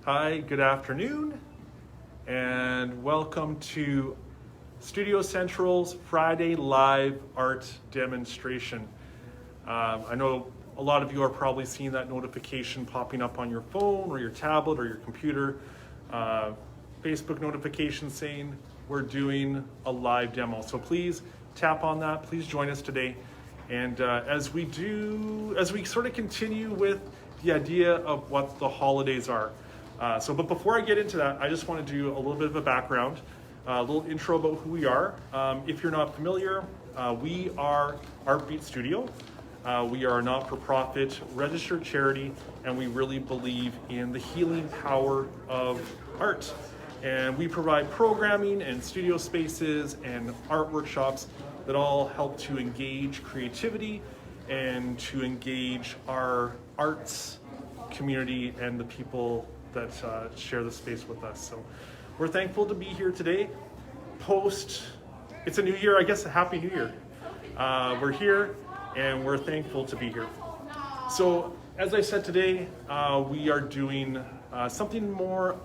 Hi, good afternoon, and welcome to Studio Central's Friday Live Art Demonstration. I know a lot of you are probably seeing that notification popping up on your phone or your tablet or your computer, Facebook notification saying we're doing a live demo. So please tap on that, please join us today. And as we sort of continue with the idea of what the holidays are. But before I get into that, I just want to do a little bit of a background, a little intro about who we are. If you're not familiar, we are Artbeat Studio. We are a not-for-profit registered charity, and we really believe in the healing power of art. And we provide programming and studio spaces and art workshops that all help to engage creativity and to engage our arts community and the people that share the space with us. So we're thankful to be here today. It's a new year, I guess, a happy new year. We're here and we're thankful to be here. So as I said today, we are doing something more,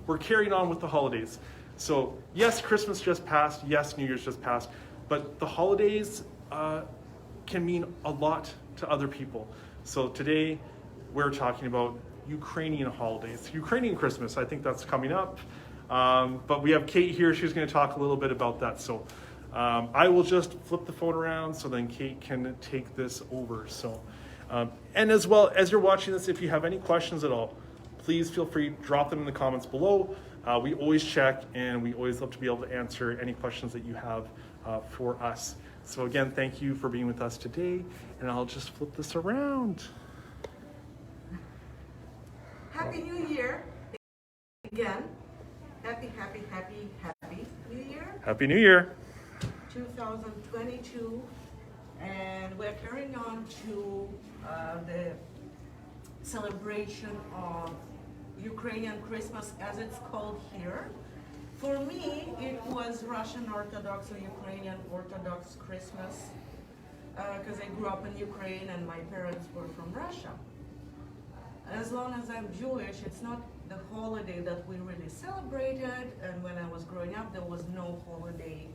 we're carrying on with the holidays. So yes, Christmas just passed, yes, New Year's just passed, but the holidays can mean a lot to other people. So today we're talking about Ukrainian holidays, Ukrainian Christmas. I think that's coming up. But we have Kate here. She's going to talk a little bit about that. So I will just flip the phone around so then Kate can take this over. So, and as well as you're watching this, if you have any questions at all, please feel free to drop them in the comments below. We always check and we always love to be able to answer any questions that you have for us. So again, thank you for being with us today. And I'll just flip this around. Happy New Year again. Happy New Year. Happy New Year. 2022. And we're carrying on to the celebration of Ukrainian Christmas, as it's called here. For me, it was Russian Orthodox or Ukrainian Orthodox Christmas because I grew up in Ukraine and my parents were from Russia. As long as I'm Jewish, it's not the holiday that we really celebrated, and when I was growing up, there was no holiday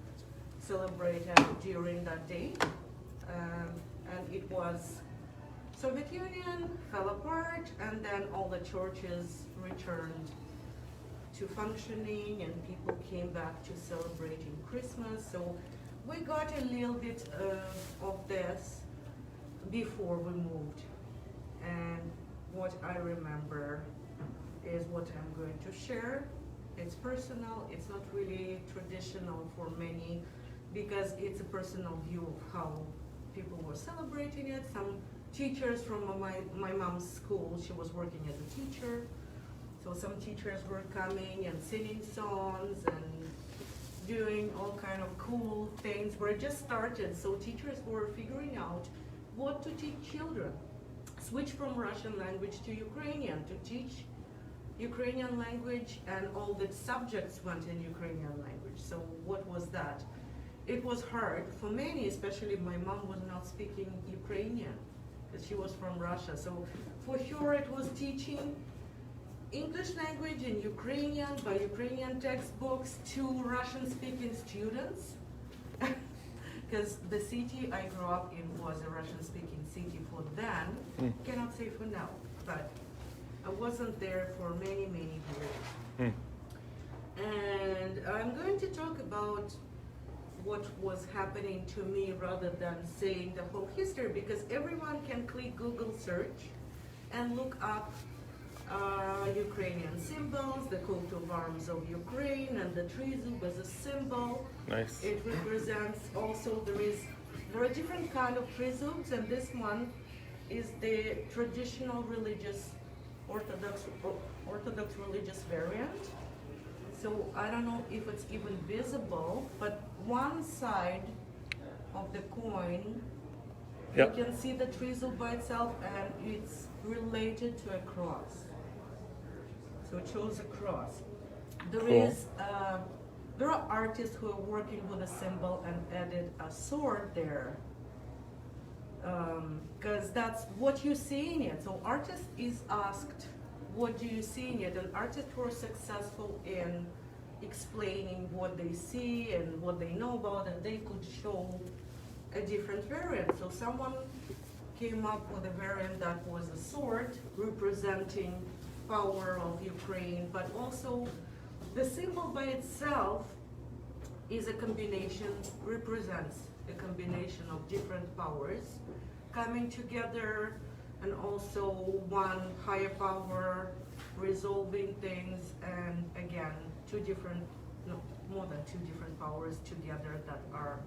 celebrated during that day. And it was Soviet Union fell apart, and then all the churches returned to functioning, and people came back to celebrating Christmas. So we got a little bit of this before we moved. And what I remember is what I'm going to share. It's personal, it's not really traditional for many because it's a personal view of how people were celebrating it. Some teachers from my mom's school, she was working as a teacher, so some teachers were coming and singing songs and doing all kind of cool things where it just started. So teachers were figuring out what to teach children. Switch from Russian language to Ukrainian to teach Ukrainian language, and all the subjects went in Ukrainian language. So what was that? It was hard for many, especially my mom was not speaking Ukrainian because she was from Russia. So for sure it was teaching English language in Ukrainian by Ukrainian textbooks to Russian-speaking students. Because the city I grew up in was a Russian-speaking city for then. Cannot say for now, but I wasn't there for many years. And I'm going to talk about what was happening to me rather than saying the whole history, because everyone can click Google search and look up Ukrainian symbols, the coat of arms of Ukraine, and the trezub as a symbol. Nice. It represents also, there are different kind of trezubs, and this one is the traditional religious Orthodox religious variant. So I don't know if it's even visible, but one side of the coin, Yep. you can see the trezub by itself, and it's related to a cross. So it shows a cross. There are artists who are working with a symbol and added a sword there. because that's what you see in it. So artist is asked what do you see in it? And artists were successful in explaining what they see and what they know about, and they could show a different variant. So someone came up with a variant that was a sword representing power of Ukraine, but also the symbol by itself is a combination, represents a combination of different powers coming together, and also one higher power resolving things, and again, more than two different powers together that are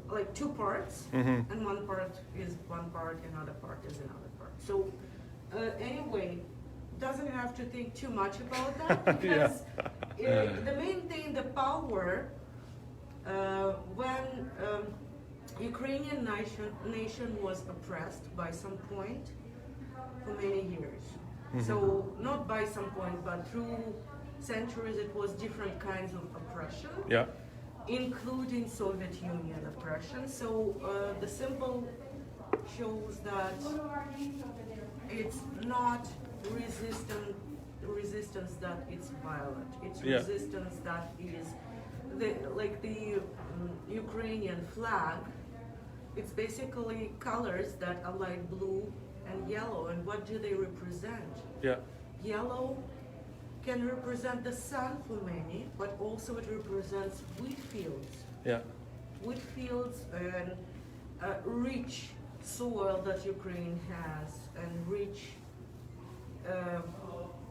like two parts, and one part is one part, another part is another part. So anyway, doesn't have to think too much about that, because the main thing, the power, when Ukrainian nation was oppressed by some point for many years. So not by some point, but through centuries, it was different kinds of oppression, including Soviet Union oppression. So the symbol shows that it's not resistance that it's violent. It's resistance that is the Ukrainian flag. It's basically colors that are light blue and yellow. And what do they represent? Yellow can represent the sun for many, but also it represents wheat fields. Wheat fields and rich soil that Ukraine has, and rich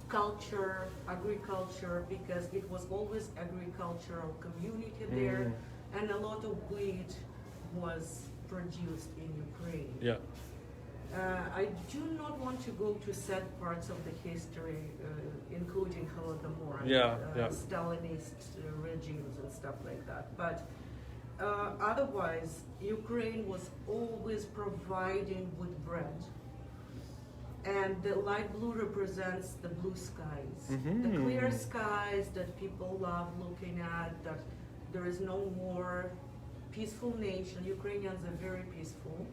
culture, agriculture, because it was always agricultural community there, and a lot of wheat was produced in Ukraine. I do not want to go to sad parts of the history, including Holodomor, Stalinist regimes and stuff like that. But otherwise, Ukraine was always providing with bread. And the light blue represents the blue skies, the clear skies that people love looking at, that there is no more peaceful nation. Ukrainians are very peaceful.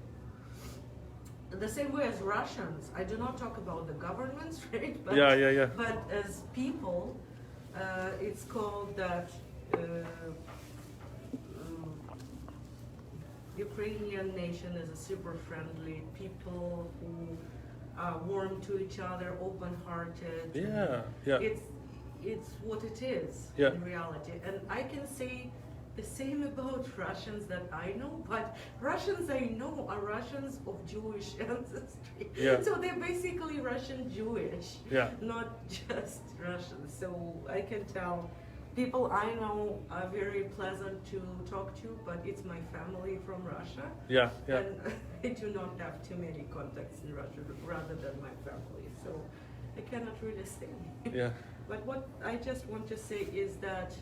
The same way as Russians. I do not talk about the governments, right? But, but as people, it's called that Ukrainian nation is a super friendly people who are warm to each other, open-hearted. It's what it is in reality. And I can say the same about Russians that I know, but Russians I know are Russians of Jewish ancestry. So they're basically Russian Jewish, not just Russians. So I can tell people I know are very pleasant to talk to, but it's my family from Russia. And I do not have too many contacts in Russia rather than my family. So I cannot really say. But what I just want to say is that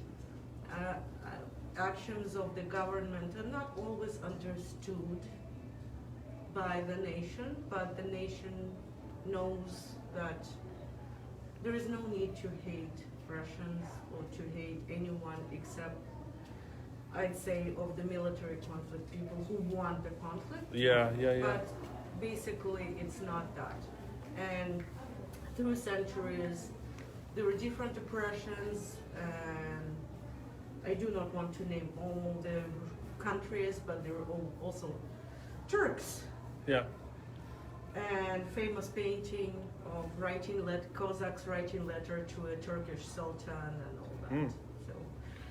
actions of the government are not always understood by the nation, but the nation knows that there is no need to hate Russians or to hate anyone except, I'd say, of the military conflict, people who want the conflict. But basically it's not that. And through centuries, there were different oppressions, and I do not want to name all the countries, but there were also Turks. And famous painting of Cossacks writing letter to a Turkish sultan and all that. So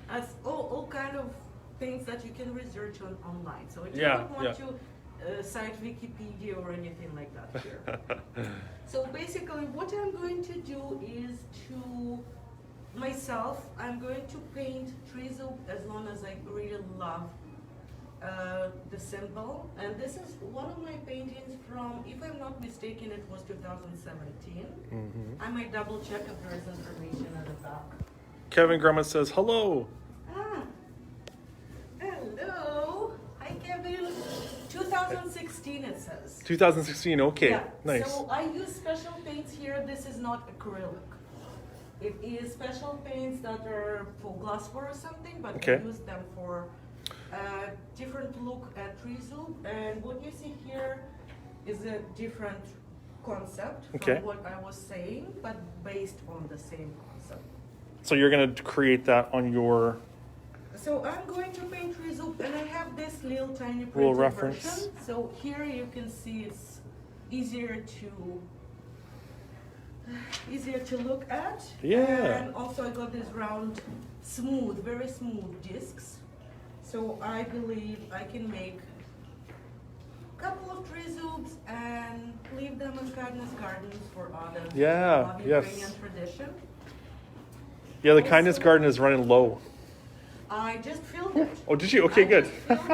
that's all kind of things that you can research online. So I do not want to cite Wikipedia or anything like that here. So basically what I'm going to do is I'm going to paint Trizu as long as I really love the symbol. And this is one of my paintings from, if I'm not mistaken, it was 2017. I might double check if there is information at the back. Kevin Grumman says hello. Hello. Hi, Kevin. 2016 it says. 2016, okay. Nice. So I use special paints here. This is not acrylic. It is special paints that are for glassware or something, but I use them for different look at Trizu. And what you see here is a different concept from Okay. what I was saying, but based on the same concept. So you're going to create that on your So I'm going to paint Rizub, and I have this little tiny Little printed reference. version. So here you can see it's easier to look at. Yeah. And also I got these round, smooth, very smooth discs. So I believe I can make a couple of Rizubs and leave them in kindness gardens for others. Yeah, of yes. Ukrainian tradition. Yeah, the kindness Also- garden is running low. I just filled it. Oh, did you? Okay, I good. just filled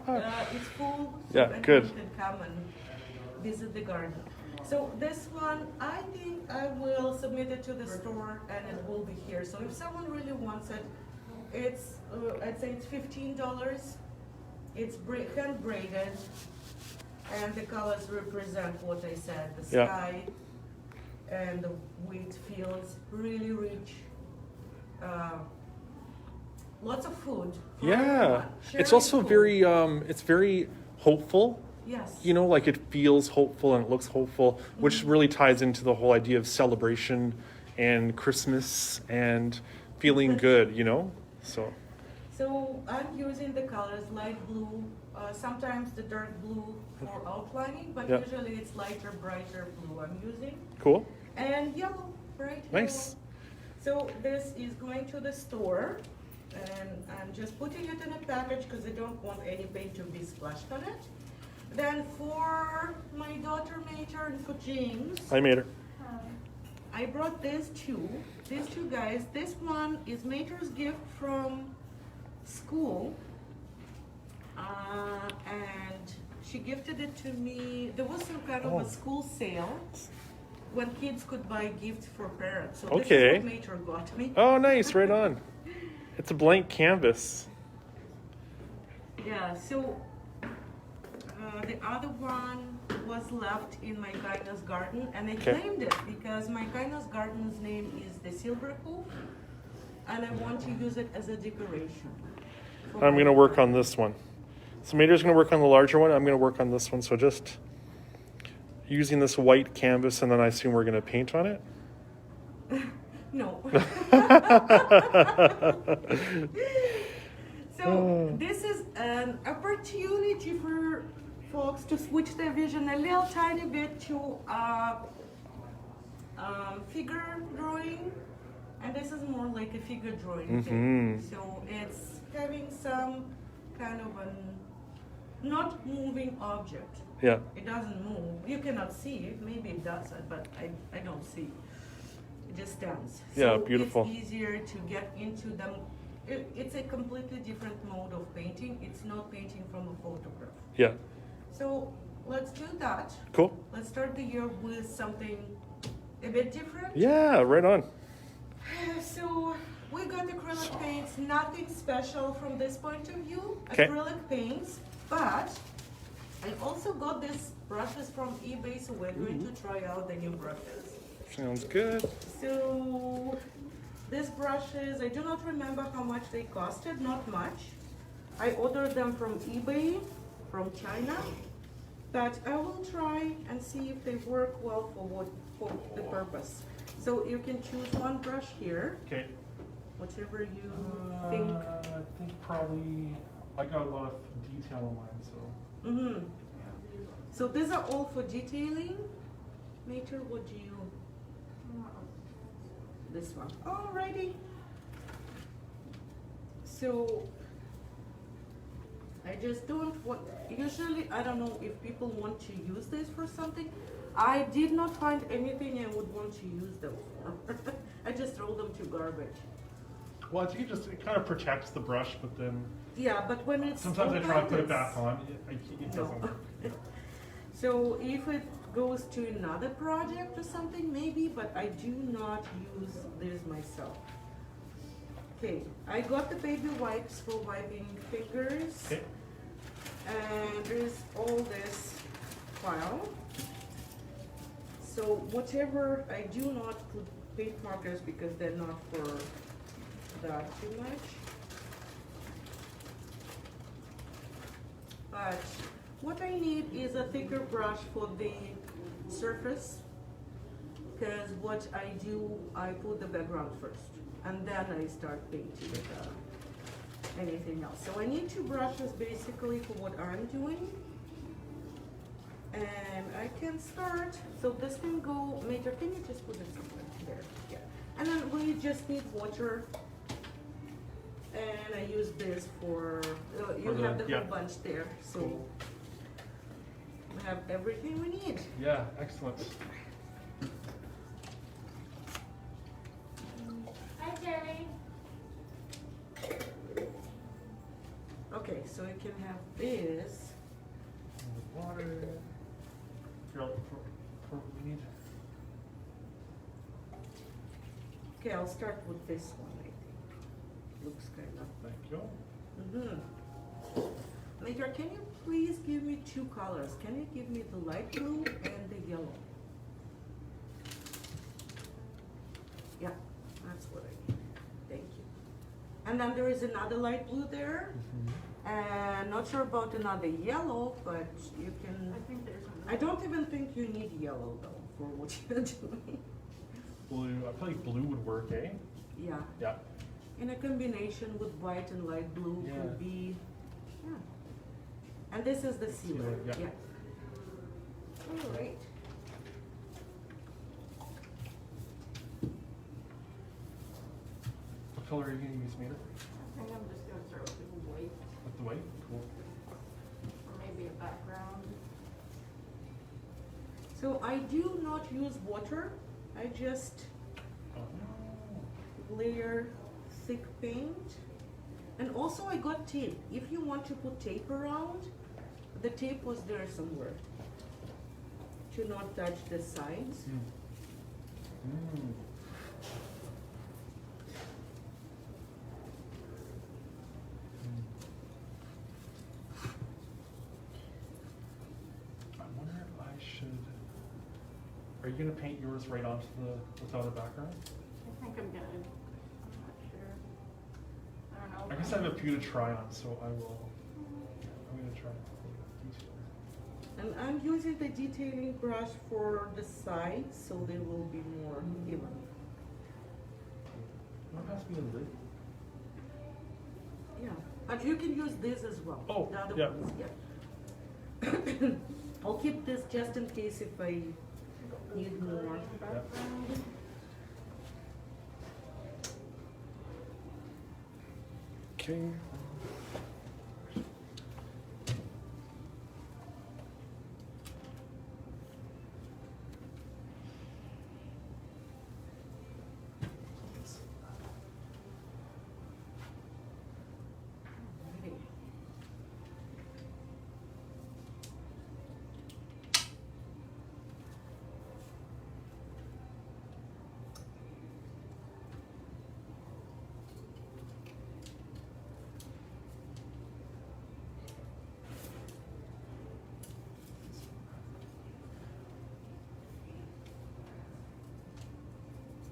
it. It's full. So Yeah, anyone good. can come and visit the garden. So this one, I think I will submit it to the store and it will be here. So if someone really wants it, it's I'd say it's $15. It's hand braided, and the colors represent what I said: the Yeah. sky and the wheat fields. Really rich. Lots of food. for Yeah. everyone. It's Sharing also food. it's very hopeful. Yes. You know, like it feels hopeful and it looks hopeful, which really ties into the whole idea of celebration and Christmas and feeling good, you know? So, So I'm using the colors light blue, sometimes the dark blue for outlining, but Yeah. usually it's lighter, brighter blue I'm using. cool. And yellow, bright Nice. yellow. So this is going to the store, and I'm just putting it in a package because I don't want any paint to be splashed on it. Then for my daughter Mater and for James, I made her. I brought these two guys. This one is Mater's gift from school, and she gifted it to me. There was some kind of Oh. a school sale when kids could buy gifts for parents. So this Okay. is what Mater got me. Oh, nice. Right on. It's a blank canvas. Yeah, so the other one was left in my kindness garden, and I Okay. claimed it because my kindness garden's name is the Silver Hoop, and I want to use it as a decoration. for I'm my going to work garden. on this one. So Mater's going to work on the larger one. I'm going to work on this one. So just using this white canvas, and then I assume we're going to paint on it. No. Oh. So this is an opportunity for folks to switch their vision a little tiny bit to figure drawing, and this is more like a figure drawing thing. Mhm. So it's having some kind of a not moving object. Yeah. It doesn't move. You cannot see it. Maybe it does, but I don't see. It just stands. Yeah, So beautiful. It's easier to get into them. It's a completely different mode of painting. It's not painting from a photograph. Yeah. So let's do that. Cool. Let's start the year with something a bit different. Yeah, right on. So we got acrylic paints, nothing special from this point of view. Okay. Acrylic paints, but I also got these brushes from eBay, so we're going to try out the new brushes. Sounds good. So these brushes, I do not remember how much they costed, not much. I ordered them from eBay, from China, but I will try and see if they work well for the purpose. So you can choose one brush here, Okay. whichever you think. I think probably I got a lot of detail on mine, so. Mm-hmm. So these are all for detailing. Mater, what do you? This one. Alrighty. So I just don't want. Usually, I don't know if people want to use this for something. I did not find anything I would want to use them for. I just throw them to garbage. Well, I think it kind of protects the brush, but then Yeah, but when it's sometimes I try to put it opened, back on. It doesn't No. work. So if it goes to another project or something, maybe, but I do not use this myself. Okay, I got the baby wipes for wiping fingers. Okay. And there's all this file. So whatever, I do not put paint markers because they're not for that too much. But what I need is a thicker brush for the surface, because what I do, I put the background first, and then I start painting anything else. So I need 2 brushes basically for what I'm doing. And I can start, so this can go, Major, can you just put it somewhere there? Yeah. And then we just need water. And I use this for, you have the whole bunch there, so Cool. we have everything we need. Yeah, excellent. Hi, Jerry. Okay, so you can have this. Water. Here, we need. Okay, I'll start with this one, I think. Looks kind of. Thank you. Mm-hmm. Major, can you please give me 2 colors? Can you give me the light blue and the yellow? Yeah, that's what I need. Thank you. And then there is another light blue there. And not sure about another yellow, but you can. I think there's another. I don't even think you need yellow though for what you're doing. Blue. I feel like blue would work, eh? Yeah. Yeah. In a combination with white and light blue Yeah. could be. Yeah. And this is the sealer. Yeah. Yeah. All right. What color are you gonna use, Mater? I think I'm just gonna start with the white, With the white? Cool. or maybe a background. So I do not use water. I just Oh. layer thick paint. And also I got tape. If you want to put tape around, the tape was there somewhere. To not touch the sides. Mm. I wonder if I should. Are you gonna paint yours right onto the without a background? I think I'm gonna, I'm not sure. I don't know. I guess I have a few to try on, so I will. I'm gonna try. And I'm using the detailing brush for the sides so they will be more even. What has to be the lid? Yeah, but you can use this as well. Oh, The other yeah. ones, yeah. I'll keep this just in case if I need more. Background. Okay. Alrighty.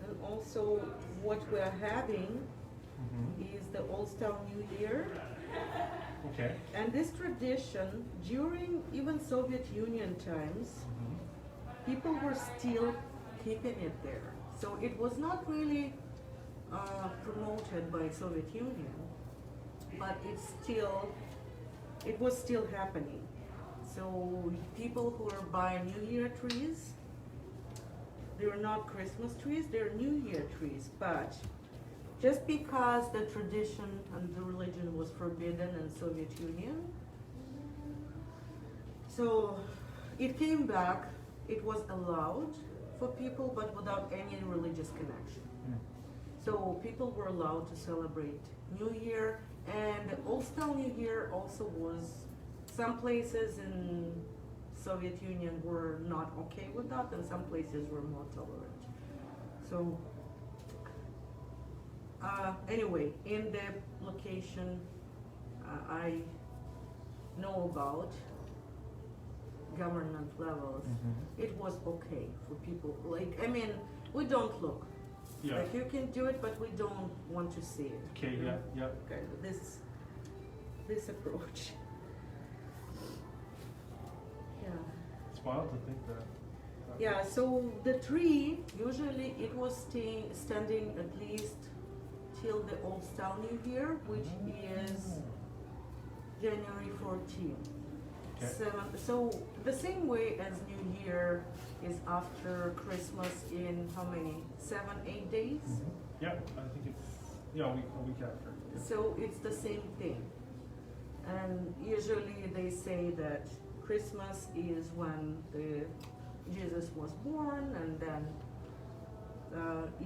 And also, what we're having Mm-hmm. is the Old Style New Year. Okay. And this tradition, during even Soviet Union times, people were still keeping it there. So it was not really promoted by Soviet Union, but it was still happening. So people who are buying New Year trees, they're not Christmas trees, they're New Year trees. But just because the tradition and the religion was forbidden in Soviet Union, so it came back, it was allowed for people, but without any religious connection. So people were allowed to celebrate New Year, and the Old Style New Year also was, some places in Soviet Union were not okay with that, and some places were more tolerant. So anyway, in the location I know about, government levels, it was okay for people. Like, I mean, we don't look. Yeah. Like, you can do it, but we don't want to see it. Okay. Yeah. Yeah. Kind of this approach. Yeah. It's wild to think that Yeah, so the tree, usually it was standing at least till the Old Style New Year, which is January 14th. Okay. So the same way as New Year is after Christmas in how many? 7-8 days? Yeah, I think it's a week after. So it's the same thing. And usually they say that Christmas is when Jesus was born, and then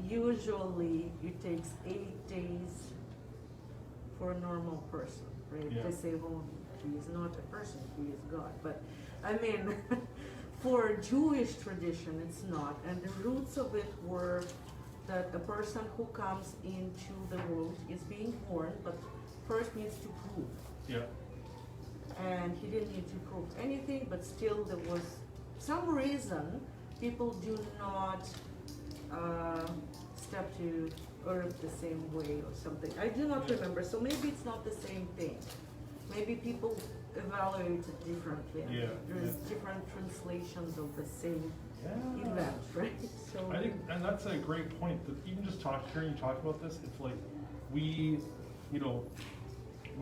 usually it takes 8 days for a normal person, right? Yeah. They say, well, he is not a person, he is God. But I mean, for Jewish tradition, it's not. And the roots of it were that a person who comes into the world is being born, but first needs to prove. Yeah. And he didn't need to prove anything, but still there was some reason people do not step to earth the same way or something. I do not remember, so maybe it's not the same thing. Maybe people evaluate it differently. Yeah, There's yeah. different translations of the same Yeah. event, right? So I think, and that's a great point, that even just hearing you talk about this, it's like we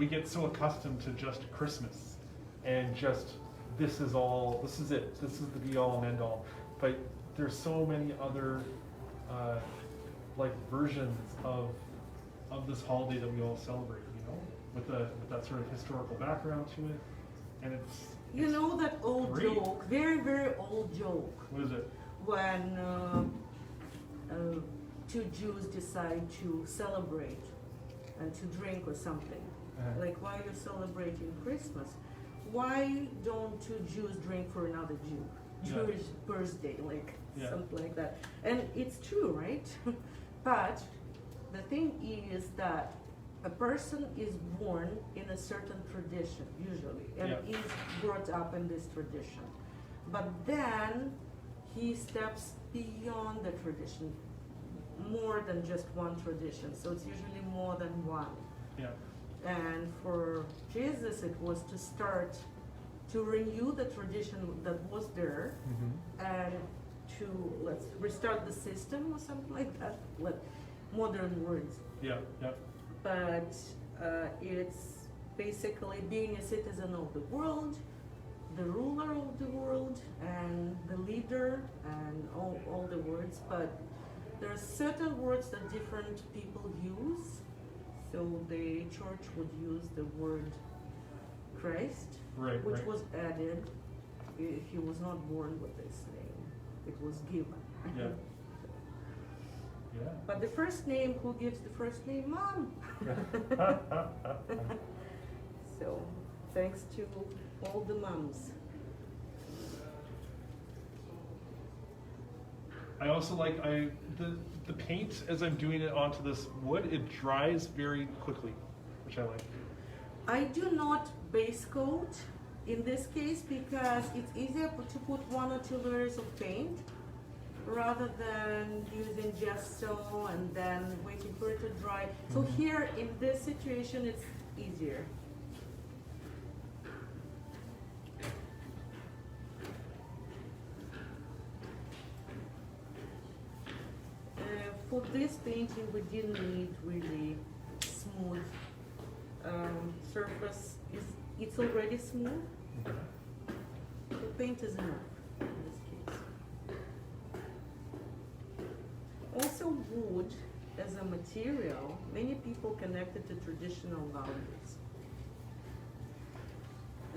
get so accustomed to just Christmas and just this is it, this is the be all and end all. But there's so many other versions of this holiday that we all celebrate, with that sort of historical background to it, and it's that old great. joke, very, very old joke. What is it? When two Jews decide to celebrate and to drink or something. Like, why are you celebrating Christmas? Why don't two Jews drink for another Jew? Yeah. Jewish birthday, Yeah. something like that. And it's true, right? But the thing is that a person is born in a certain tradition, usually, and Yeah. is brought up in this tradition. But then he steps beyond the tradition, more than just one tradition. So it's usually more than one. Yeah. And for Jesus, it was to start to renew the tradition that was there, and to let's restart the system or something like that. Modern words. Yeah. Yeah. But it's basically being a citizen of the world, the ruler of the world, and the leader, and all the words. But there are certain words that different people use. So the church would use the word Christ, Right. which Right. was added. He was not born with this name; it was given. Yeah. Yeah. But the first name, who gives the first name? Mom. So, thanks to all the moms. I also like the paint as I'm doing it onto this wood. It dries very quickly, which I like. I do not base coat in this case because it's easier to put 1 or 2 layers of paint rather than using gesso and then waiting for it to dry. So here in this situation, it's easier. For this painting, we didn't need really smooth surface. It's already smooth. The paint is enough in this case. Also, wood as a material, many people connect it to traditional values.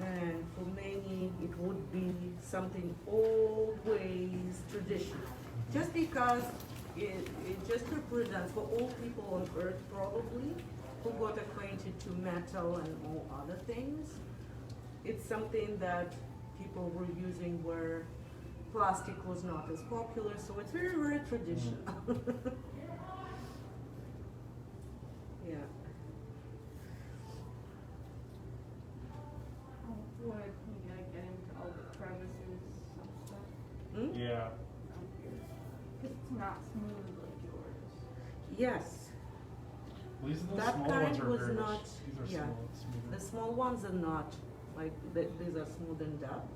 And for many, it would be something always traditional. Just because it just represents, for all people on earth probably, who got acquainted to metal and all other things, it's something that people were using where plastic was not as popular, so it's very, very traditional. Yeah. Wood, you gotta get into all the crevices and stuff. Hmm? Yeah. Because it's not smooth like yours. Yes, Well, these that small kind ones are was very much. not, These are yeah. smoother. The small ones are not, like, these are smoothened up.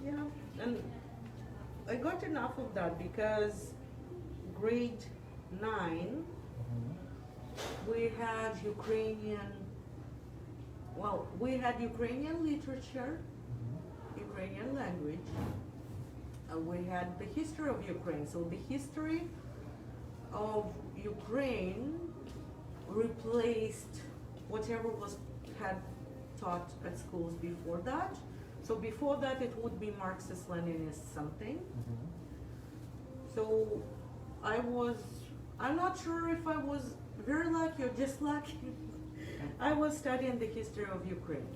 Yeah, and I got enough of that because grade 9, we had Ukrainian literature, Ukrainian language, and we had the history of Ukraine. So the history of Ukraine replaced whatever was had taught at schools before that. So before that, it would be Marxist Leninist something. So I'm not sure if I was very lucky or just lucky. I was studying the history of Ukraine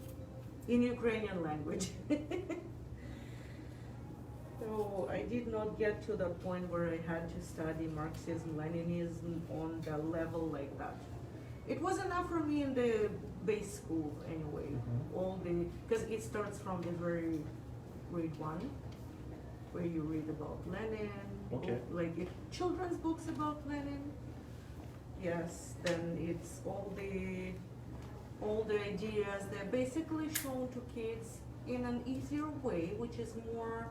in Ukrainian language. So I did not get to the point where I had to study Marxism, Leninism on the level like that. It was enough for me in the base school anyway. Because it starts from the very grade 1, where you read about Lenin, Okay. children's books about Lenin. Yes, then it's all the ideas. They're basically shown to kids in an easier way, which is more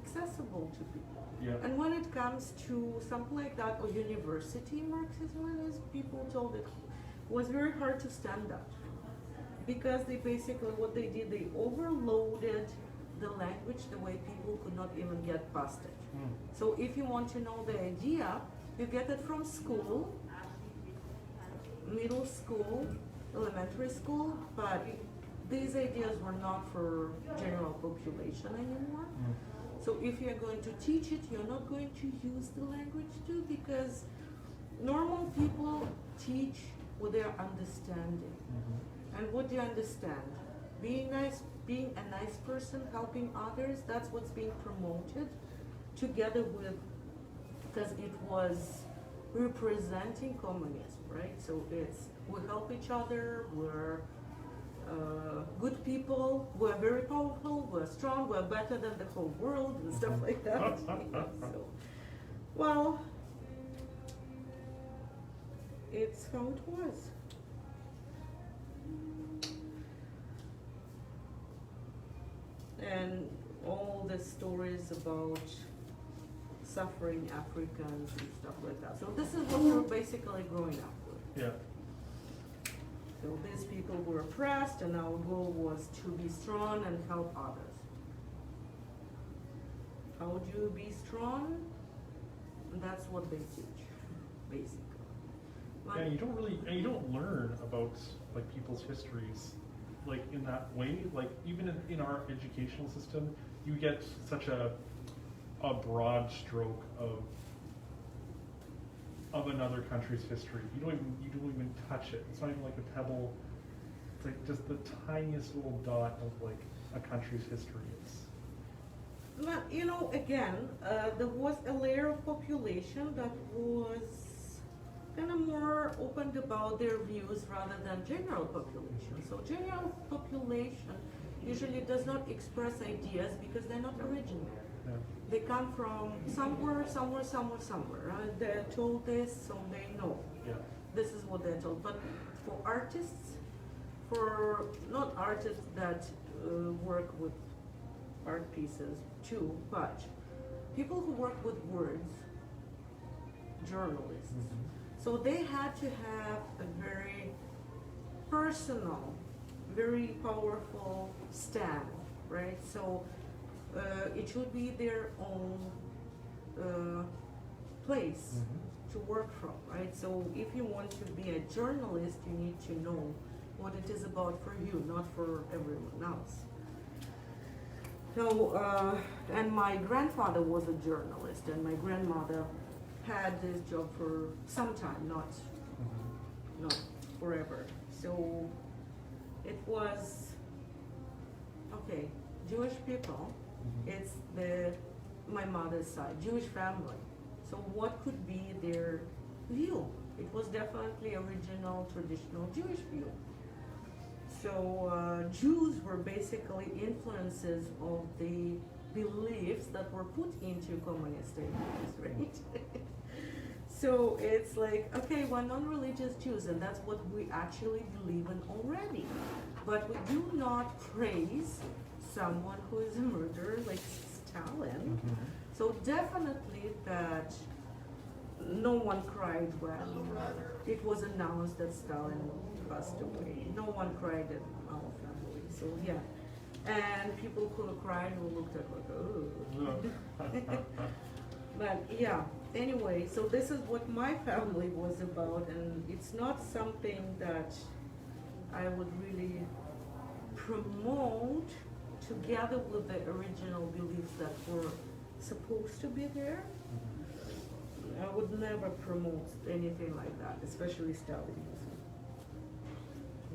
accessible to people. Yeah. And when it comes to something like that, or university Marxism-Leninism, people told it was very hard to stand that. Because they basically, what they did, they overloaded the language the way people could not even get past it. So if you want to know the idea, you get it from school, middle school, elementary school, but these ideas were not for general population anymore. So if you're going to teach it, you're not going to use the language too, because normal people teach with their understanding. And what do you understand? Being nice, being a nice person, helping others, that's what's being promoted together with, because it was representing communism, right? So it's, we help each other, we're good people, we're very powerful, we're strong, we're better than the whole world and stuff like that. So, well, it's how it was. And all the stories about suffering Africans and stuff like that. So this is what we're basically growing up with. Yeah. So these people were oppressed, and our goal was to be strong and help others. How do you be strong? And that's what they teach, basically. Yeah, you don't learn about like people's histories like in that way. Like even in our educational system, you get such a broad stroke of another country's history. You don't even touch it. It's not even like a pebble. It's like just the tiniest little dot of like a country's history. But, you know, again, there was a layer of population that was kind of more open about their views rather than general population. So general population usually does not express ideas because they're not original. Yeah. They come from somewhere. Right? They're told this, so they know. Yeah. This is what they're told. But for artists, not artists that work with art pieces too, but people who work with words, journalists. So they had to have a very personal, very powerful stand, right? So it should be their own place to work from, right? So if you want to be a journalist, you need to know what it is about for you, not for everyone else. So, and my grandfather was a journalist, and my grandmother had this job for some time, not forever. So it was, okay, Jewish people, it's my mother's side, Jewish family. So what could be their view? It was definitely original, traditional Jewish view. So Jews were basically influences of the beliefs that were put into communist ideas, right? So it's like, okay, we're non-religious Jews, and that's what we actually believe in already. But we do not praise someone who is a murderer like Stalin. So definitely that no one cried when it was announced that Stalin passed away. No one cried in our family. So yeah. And people who cried who looked at like, oh. But yeah, anyway, so this is what my family was about, and it's not something that I would really promote together with the original beliefs that were supposed to be there. I would never promote anything like that, especially Stalinism.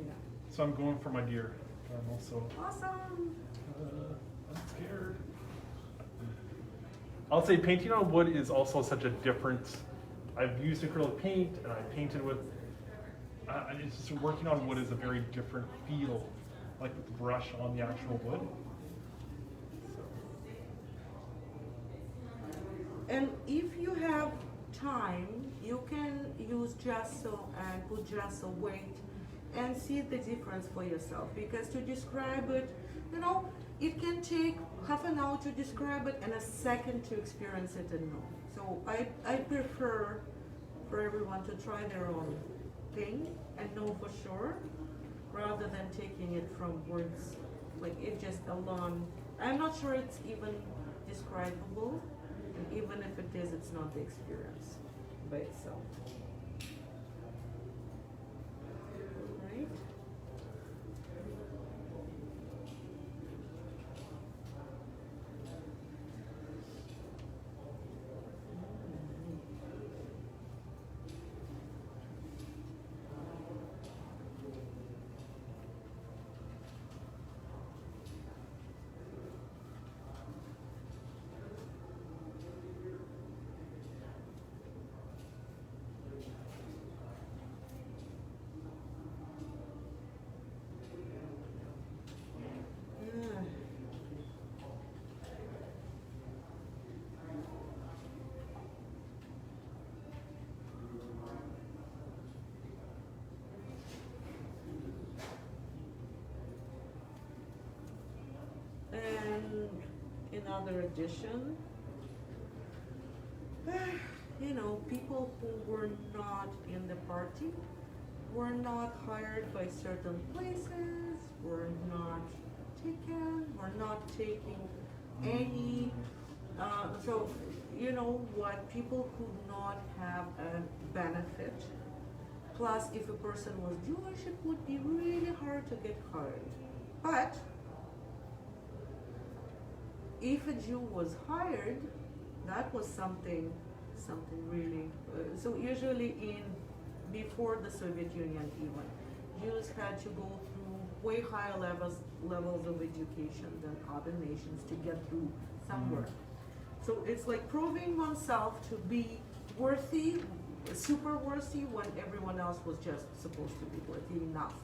Yeah. So I'm going for my deer. I'm also, Awesome. I'm scared. I'll say painting on wood is also such a different, I've used acrylic paint and I painted with, it's just working on wood is a very different feel, like with the brush on the actual wood. So. And if you have time, you can use gesso and put gesso weight and see the difference for yourself. Because to describe it, you know, it can take half an hour to describe it and a second to experience it and know. So I prefer for everyone to try their own thing and know for sure, rather than taking it from words, like it just alone. I'm not sure it's even describable, and even if it is, it's not the experience by itself. Right? Yeah. And another addition, you know, people who were not in the party were not hired by certain places, were not taken, were not taking any, so, you know what, people could not have a benefit. Plus, if a person was Jewish, it would be really hard to get hired. But if a Jew was hired, that was something really. So usually before the Soviet Union even, Jews had to go through way higher levels of education than other nations to get through somewhere. So it's like proving oneself to be worthy, super worthy, when everyone else was just supposed to be worthy enough.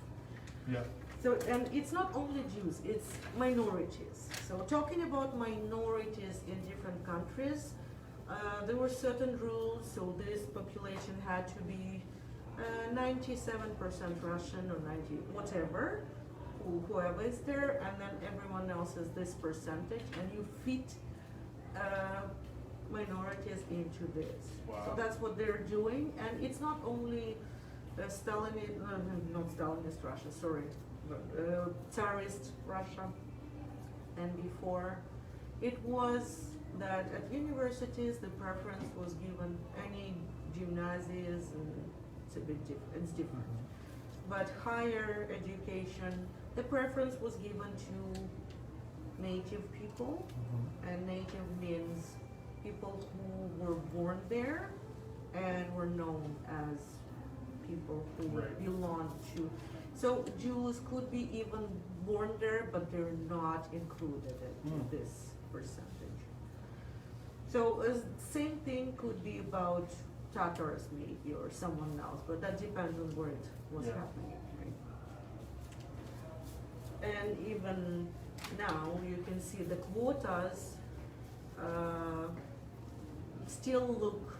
Yeah. So, and it's not only Jews, it's minorities. So talking about minorities in different countries, there were certain rules. So this population had to be 97% Russian or 90, whatever, whoever is there, and then everyone else is this percentage, and you fit minorities into this. Wow. So that's what they're doing, and it's not only not Stalinist Russia, sorry, Tsarist Russia, and before, it was that at universities the preference was given any gymnasiums, and it's a bit different, it's different. But higher education, the preference was given to native people, and native means people who were born there and were known as people who Right. belonged to. So Jews could be even born there, but they're not included in this percentage. So same thing could be about Tatars maybe, or someone else, but that depends on where it was Yeah. happening, right? And even now, you can see the quotas still look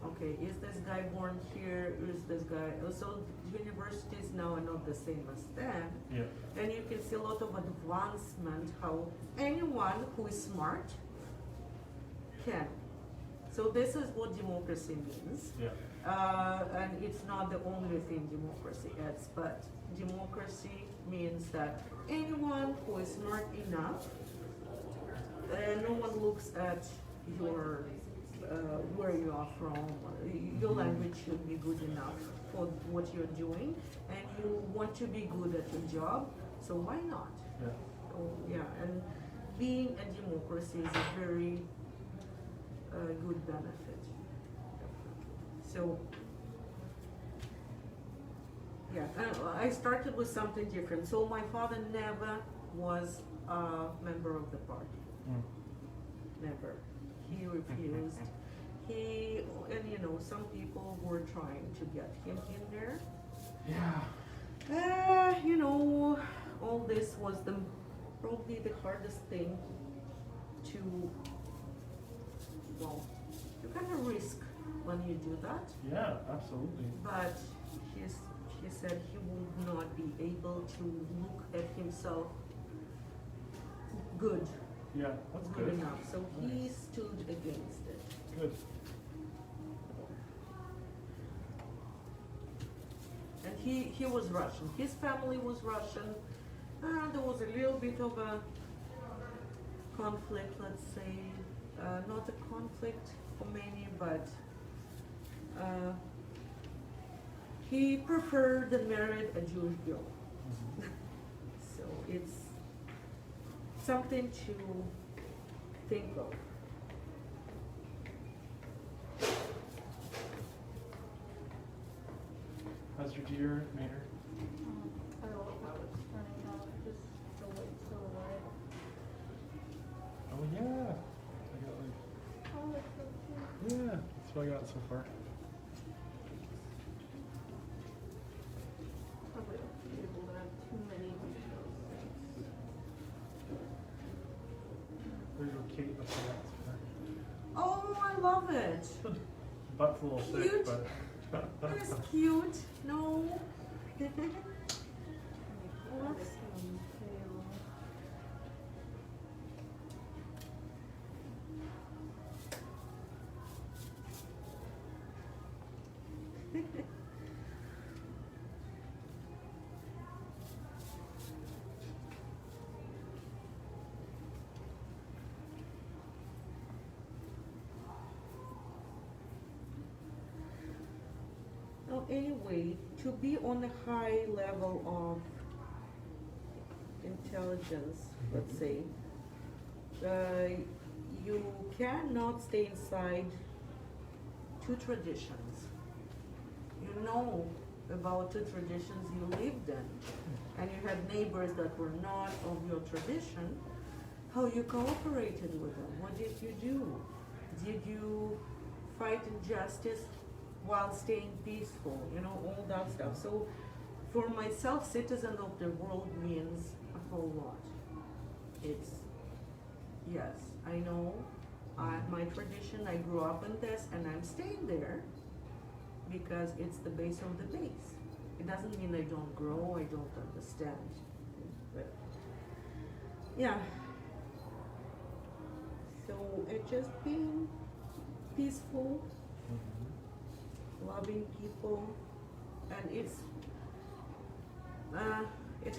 Okay, is this guy born here? Is this guy? So universities now are not the same as then. Yeah. And you can see a lot of advancement how anyone who is smart can. So this is what democracy means. Yeah. And it's not the only thing democracy is, but democracy means that anyone who is smart enough, no one looks at your where you are from. Your language should be good enough for what you're doing, and you want to be good at your job. So why not? Yeah. So, yeah, and being a democracy is a very good benefit. So, yeah, I started with something different. So my father never was a member of the party. Mm. Never. He refused. And you know, some people were trying to get him in there. Yeah. You know, all this was probably the hardest thing to, well, you kind of risk when you do that. Yeah, absolutely. But he said he would not be able to look at himself good, Yeah, that's good good. enough. So he Nice. stood against it. Good. And he was Russian. His family was Russian. There was a little bit of a conflict, let's say. Not a conflict for many, but he preferred and married a Jewish girl. Mhm. So it's something to think of. How's your deer, Maynard? I don't know how it's turning out, just the white silhouette. Oh yeah. I got like, Oh, it's so cute. yeah, that's what I got so far. Probably won't be able to have too many windows. There you go, Kate. That's what I got so far. Oh, I love it. Butt's a little Cute. thick, but. That is cute. No. Oh, this one, tail. Well, anyway, to be on a high level of intelligence, let's say, you cannot stay inside two traditions. You know about two traditions you lived in, and you had neighbors that were not of your tradition. How you cooperated with them? What did you do? Did you fight injustice while staying peaceful? You know, all that stuff. So for myself, citizen of the world means a whole lot. It's, yes, I know my tradition, I grew up in this, and I'm staying there because it's the base of the base. It doesn't mean I don't grow, I don't understand. But yeah. So it just being peaceful, loving people, and it's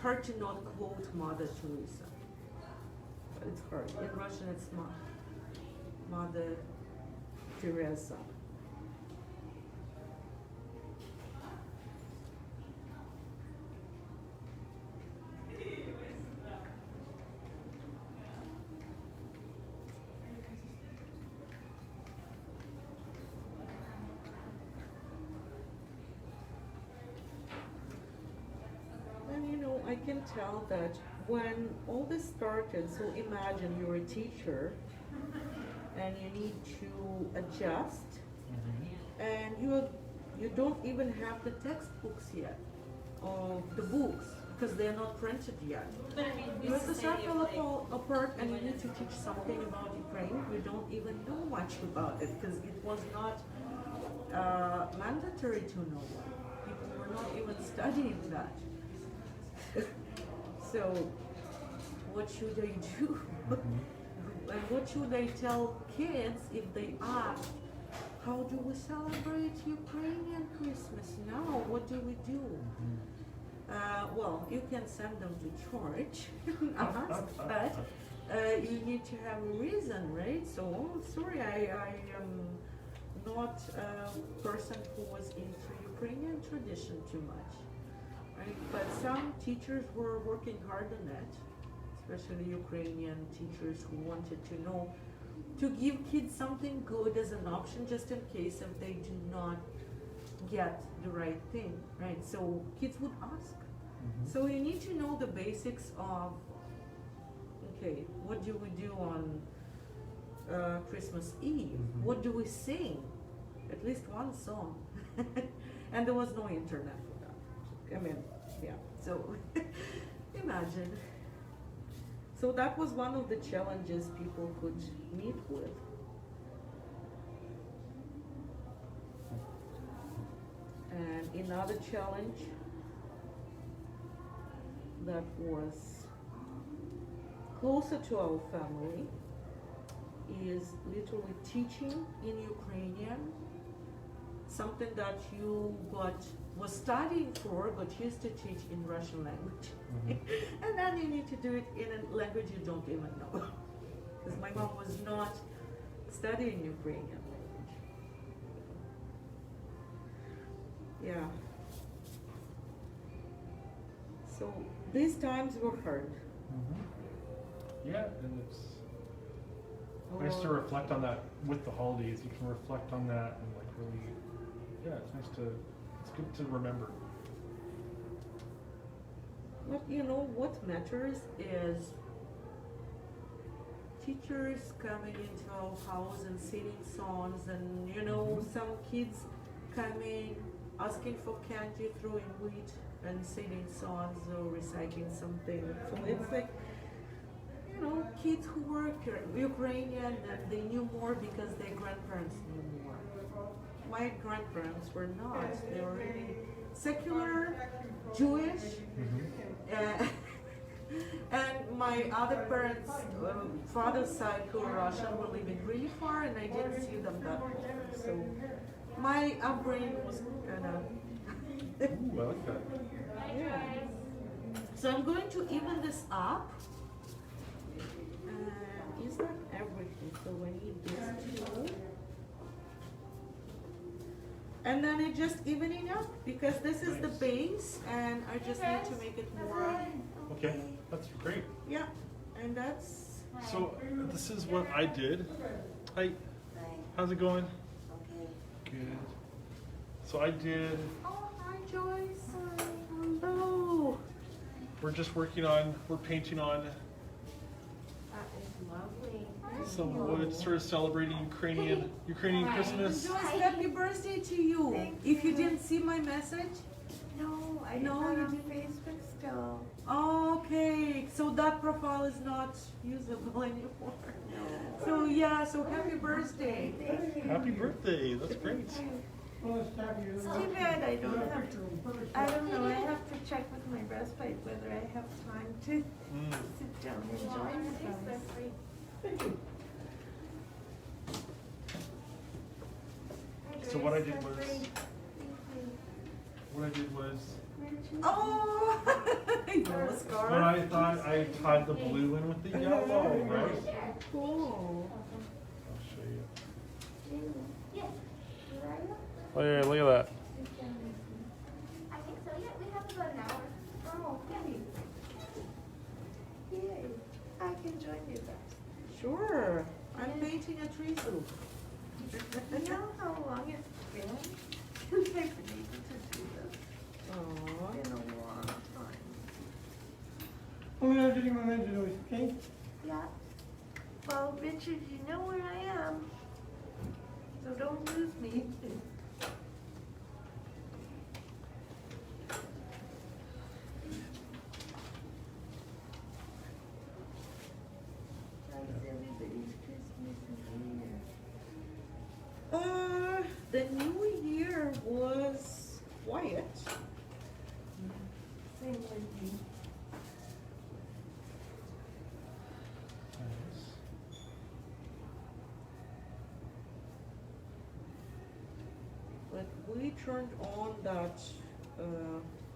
hard to not quote Mother Teresa. It's hard. In Russian, it's Mother Teresa. And you know, I can tell that when all this started, so imagine you're a teacher and you need to adjust, and you don't even have the textbooks yet, or the books, because they're not printed yet. But I mean, You have to start say, to like, fall apart, and you need to teach something about Ukraine. We don't even know much about it, because it was not mandatory to know. People were not even studying that. So, what should I do? And what should I tell kids if they ask, how do we celebrate Ukrainian Christmas now? What do we do? Well, you can send them to church and ask, but you need to have a reason, right? So, sorry, I am not a person who was into Ukrainian tradition too much, right? But some teachers were working hard on that, especially Ukrainian teachers who wanted to know, to give kids something good as an option just in case if they do not get the right thing, right? So kids would ask. So you need to know the basics of, okay, what do we do on Christmas Eve? What do we sing? At least one song. And there was no internet for that. I mean, yeah, so imagine. So that was one of the challenges people could meet with. And another challenge that was closer to our family is literally teaching in Ukrainian, something that you was studying for, but used to teach in Russian language. And then you need to do it in a language you don't even know. Because my mom was not studying Ukrainian language. Yeah. So these times were hard. Yeah, and it's nice to reflect on that with the holidays. You can reflect on that and like really, yeah, it's good to remember. But you know, what matters is teachers coming into our house and singing songs, and you know, some kids coming, asking for candy, throwing wheat, and singing songs or reciting something. So it's like, you know, kids who were Ukrainian and they knew more because their grandparents knew more. My grandparents were not. They were really secular, Jewish, and my other parents, father's side, who were Russian, were living really far, and I didn't see them that often. So my upbringing was kind of. Ooh, I like that. Yeah. So I'm going to even this up. Is that everything? So we need this too. And then it just evening up because this is the base and I just need to make it more. Okay, that's great. Yeah, and that's. So this is what I did. Hi, how's it going? Okay. Good. So I did, Oh, hi Joyce. Hello. we're painting on That is lovely. some wood, sort of celebrating Ukrainian Christmas. Joyce, happy birthday to you. Thank If you you. didn't see my message. No, I No, not you on didn't. Facebook still. Okay, so that profile is not usable anymore. No. So yeah, so happy birthday. Thank you. Happy birthday, that's great. It's too bad I don't have to. I don't know. I have to check with my respite whether I have time to sit down and join you guys. So what I did was, Oh, you know, but scarf. I thought I tied the blue in with the yellow, right? Cool. I'll show you. Yes. Hey, look at that. I think so. Yeah, we have about an hour. Oh, goody. Yay. I can join you guys. Sure. I'm painting a tree soup. You know how long it's been since I've been able to do this? Aw. It's been a long time. Oh, yeah, did you want to do it, okay? Yeah. Well, Richard, you know where I am. So don't lose me. How's everybody's Christmas and New Year? The new we turned on that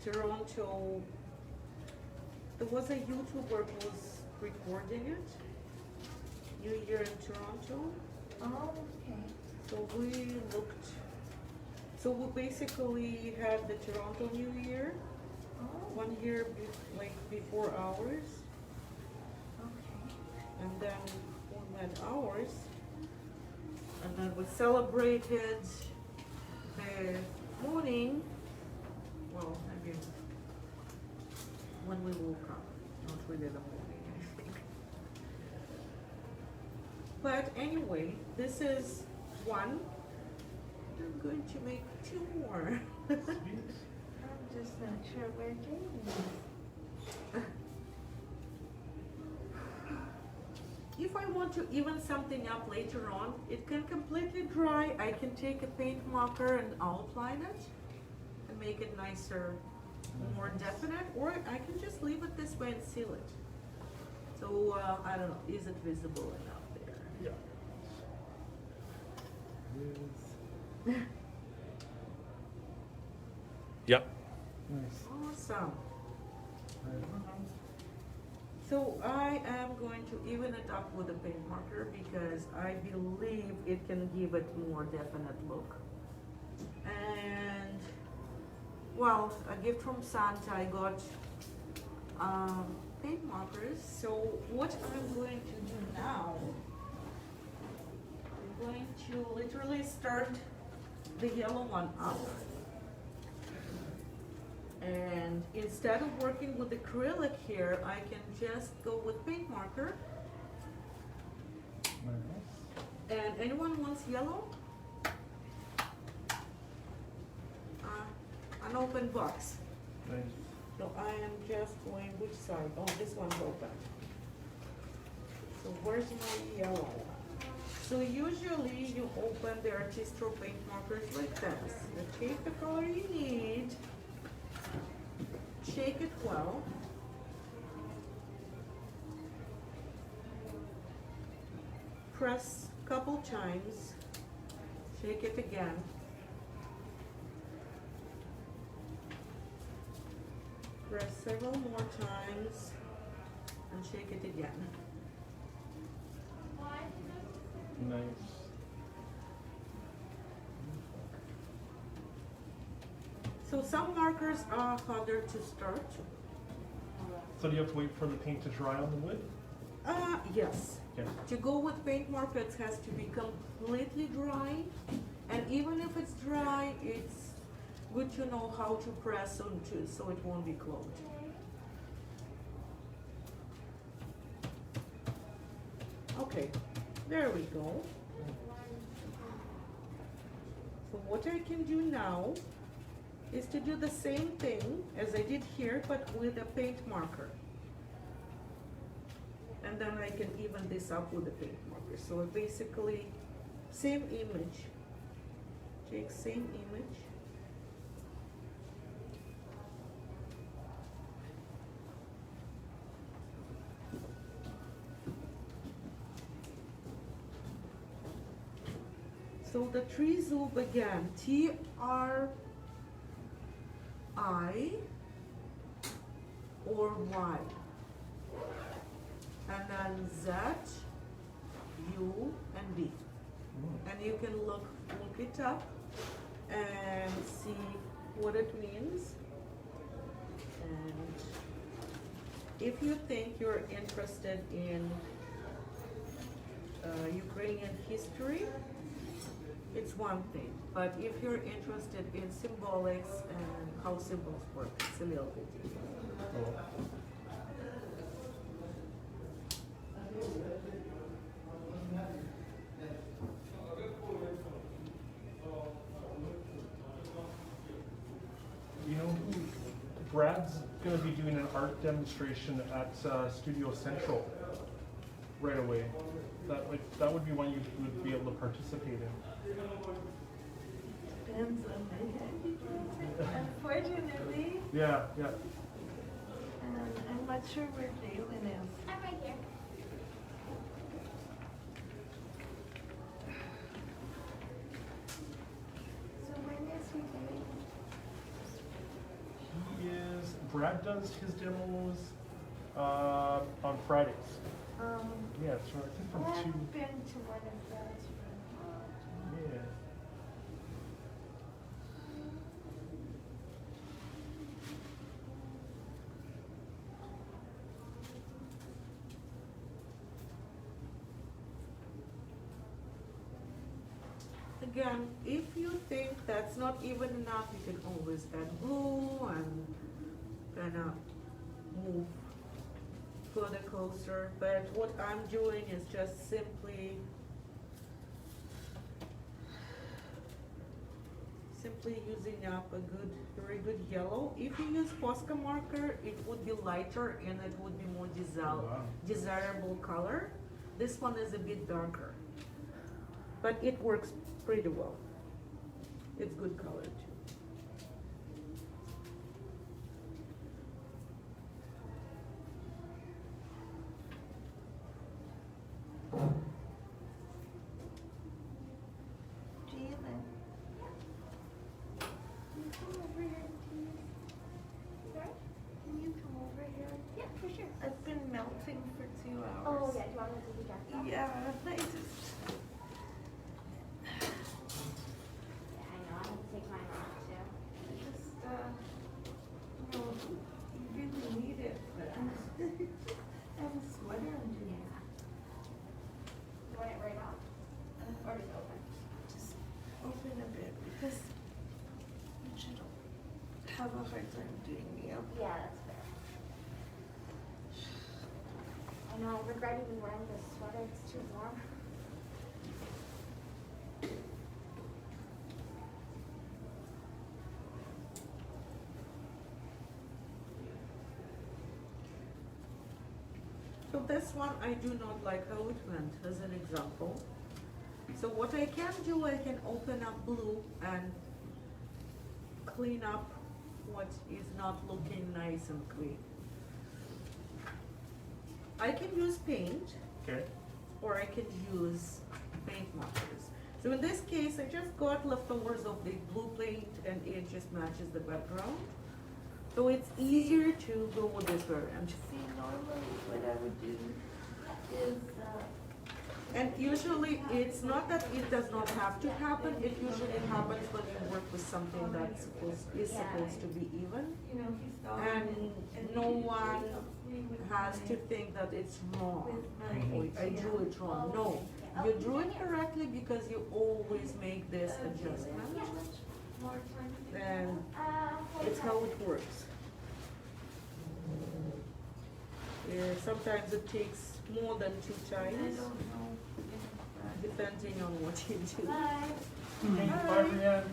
Toronto. There was a YouTuber who was recording it. New Year in Toronto. Oh, okay. So we looked. So we basically had the Toronto New Year Oh, 1 year like before ours, okay. and then we had ours, and then we celebrated the morning. Well, I mean, when we woke up, not really the morning, I think. But anyway, this is one. I'm going to make two more. I'm just not sure where Jamie is. If I want to even something up later on, it can completely dry. I can take a paint marker and outline it and make it nicer, more definite, or I can just leave it this way and seal it. So I don't know, is it visible enough there? Yeah. Yep. Nice. Awesome. So I am going to even it up with a paint marker because I believe it can give it more definite look. And well, a gift from Santa, I got paint markers. So what I'm going to do now, I'm going to literally start the yellow one up. And instead of working with acrylic here, I can just go with paint marker. And anyone wants yellow? An open box. Nice. So I am just going, which side? Oh, this one's open. So where's my yellow one? So usually you open the Artistro paint markers like this. You take the color you need. Shake it well. Press a couple times. Shake it again. Press several more times and shake it again. Nice. So some markers are harder to start. So do you have to wait for the paint to dry on the wood? Yes. Okay. To go with paint marker, it has to be completely dry. And even if it's dry, it's good to know how to press onto so it won't be clogged. Okay, there we go. So what I can do now is to do the same thing as I did here, but with a paint marker. And then I can even this up with a paint marker. So basically, same image. Take same image. So the tree zoom again, T-R-I or Y. And then Z, U, and B. And you can look it up and see what it means. And if you think you're interested in Ukrainian history, it's one thing. But if you're interested in symbolics and how symbols work, it's a little bit different. You know, Brad's going to be doing an art demonstration at Studio Central right away. That would be one you would be able to participate in. Depends on my hand. Unfortunately, Yeah. I'm not sure where Jalen is. I'm right here. So when is he Brad does his demos on Fridays. Yeah, so I think I from 2. haven't been to one of those for a while. Yeah. Again, if you think that's not even enough, you can always add glue and kind of move further closer. But what I'm doing is just simply using up a very good yellow. If you use Posca marker, it would be lighter and it would be more desirable color. This one is a bit darker, but it works pretty well. It's good color too. Jalen, can you come over here, please? Sorry? Can you come over here? Yeah, for sure. I've been melting for 2 hours. Oh, yeah, do you want me to take your jacket off? Yeah, I just. Yeah, I know, I have to take mine off too. You know, you really need it, but I have a sweater underneath. Yeah. You want it right off? Or just open? Just open a bit because you should have a hard time doing me up. Yeah, that's fair. I know, I regret even wearing this sweater, it's too warm. So this one, I do not like how it went, as an example. So what I can do, I can open up blue and clean up what is not looking nice and clean. I can use paint, Okay. or I can use paint markers. So in this case, I just got leftovers of the blue paint and it just matches the background. So it's easier to go with this variant. See, normally what I would do is, And usually, it's not that it does not have to happen, it usually happens when you work with something that's supposed to be even. you know, he's gone. And no one has to think that it's wrong. Oh, I drew it wrong. No, you drew it correctly because you always make this adjustment. More time to do And it's how it works. Yeah, sometimes it takes more than 2 I times, don't know if, depending on what you do. Bye. Bye, Brianne.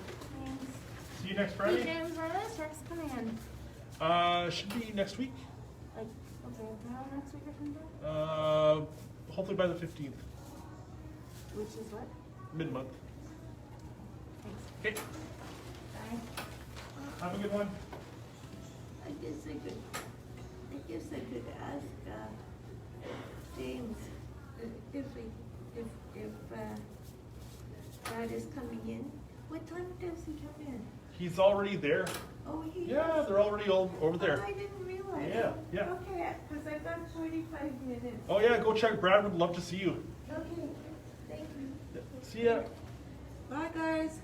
Thanks. See you next Hey, Friday. James, when are those trucks coming in? Should be next week. Like, okay, now next week or something? Hopefully by the 15th, Which is what? mid-month. Thanks. Okay. Bye. Have a good one. I guess I could ask, James, if Brad is coming in, what time does he come in? He's already there. Oh, he is? Yeah, they're already all over there. Oh, I didn't realize. Yeah, yeah. Okay, because I've got 45 minutes. Oh yeah, go check. Brad would love to see you. Okay, thank you. See ya. Bye, guys.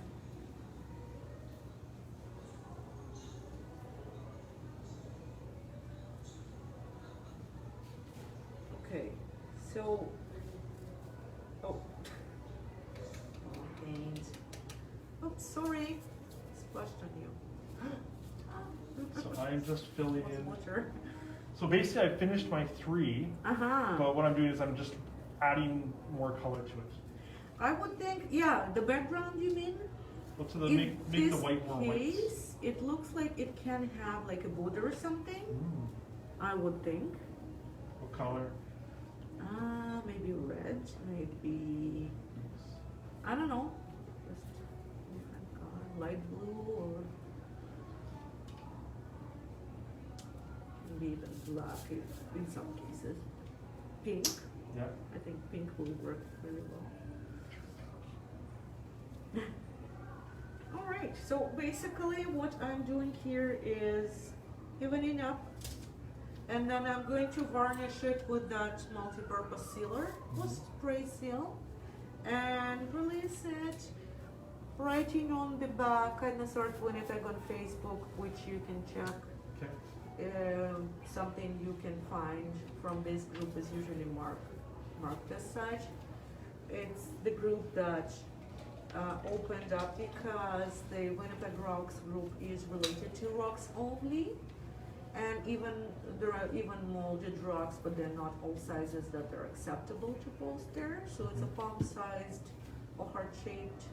Okay, so, oh, paint. Oops, sorry, splashed on you. So I'm just filling in. Water. So basically, I finished my 3, Uh-huh. but what I'm doing is I'm just adding more color to it. I would think, yeah, the background you mean? Well, to the In make the this white more white. case, it looks like it can have like a border or something, I would think. What color? Maybe red, maybe, I don't know, just different color, light blue or maybe even black if, in some cases. Pink, Yeah. I think pink will work very well. All right, so basically what I'm doing here is evening up. And then I'm going to varnish it with that multi-purpose sealer, with spray seal, and release it. Writing on the back, and insert Winnipeg on Facebook, which you can check. Okay. Something you can find from this group is usually marked as such. It's the group that opened up because the Winnipeg Rocks group is related to rocks only, and there are even molded rocks, but they're not all sizes that are acceptable to post there. So it's a palm-sized or heart-shaped,